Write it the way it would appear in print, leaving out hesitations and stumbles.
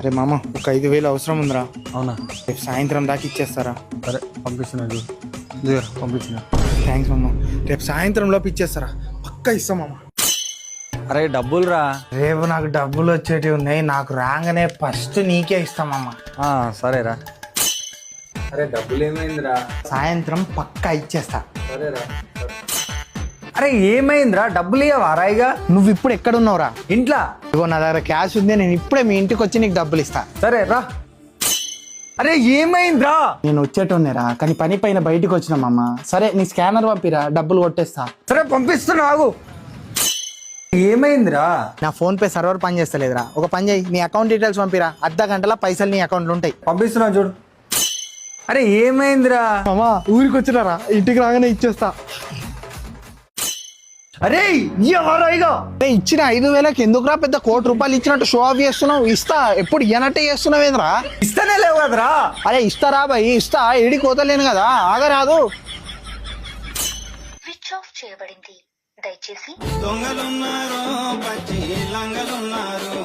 అరే మామ ఒక 5,000 అవసరం ఉందిరా. అవునా? రేపు సాయంత్రం దాకా ఇచ్చేస్తారా? సరే పంపిస్తున్నా పంపించిన. థ్యాంక్స్ మామ. రేపు సాయంత్రం లోపు ఇచ్చేస్తారా? పక్కా ఇస్తాం మామ. అరే డబ్బులు రా. రేపు నాకు డబ్బులు వచ్చేటివి ఉన్నాయి. నాకు రాగానే ఫస్ట్ నీకే ఇస్తామమ్మ. సరేరా. అరే డబ్బులు ఏమైందిరా? సాయంత్రం పక్కా ఇచ్చేస్తా. సరేరా. అరే ఏమైందిరా? డబ్బులు ఇవ్వవా రాయిగా? నువ్వు ఇప్పుడు ఎక్కడున్నావురా? ఇంట్లో. ఇగో నా దగ్గర క్యాష్ ఉంది. నేను ఇప్పుడే మీ ఇంటికి వచ్చి నీకు డబ్బులు ఇస్తా. సరే రా. అరే ఏమైందిరా? నేను వచ్చేటోనేరా, కానీ పని పైన బయటికి వచ్చినామమ్మ. సరే నీ స్కానర్ పంపిరా, డబ్బులు కొట్టేస్తా. సరే పంపిస్తున్నా ఆగు. ఏమైందిరా? నా ఫోన్ పే సర్వర్ పని చేస్తలేదురా. ఒక పని చేయి, నీ అకౌంట్ డీటెయిల్స్ పంపిరా. అర్ధ గంటల పైసలు నీ అకౌంట్లో ఉంటాయి. పంపిస్తున్నా చూడు. అరే ఏమైందిరా? మామా ఊరికి వచ్చినారా, ఇంటికి రాగానే ఇచ్చేస్తా. అరే ఇయ్యవారాయిగా. ఇచ్చిన 5,000కి ఎందుకురా పెద్ద ₹1,00,00,000 ఇచ్చినట్టు షో ఆఫ్ చేస్తున్నావు? ఇస్తా, ఎప్పుడు ఇయ్యనట్టే చేస్తున్నావు ఏంద్రా? ఇస్తానే లేవు కదరా. అరే ఇస్తారా భయ్, ఇస్తా. ఏడి కోతలేను కదా, ఆగరాదు. స్విచ్ ఆఫ్ చేయబడింది. దయచేసి దొంగలున్నారు, పచ్చి లంగలున్నారు.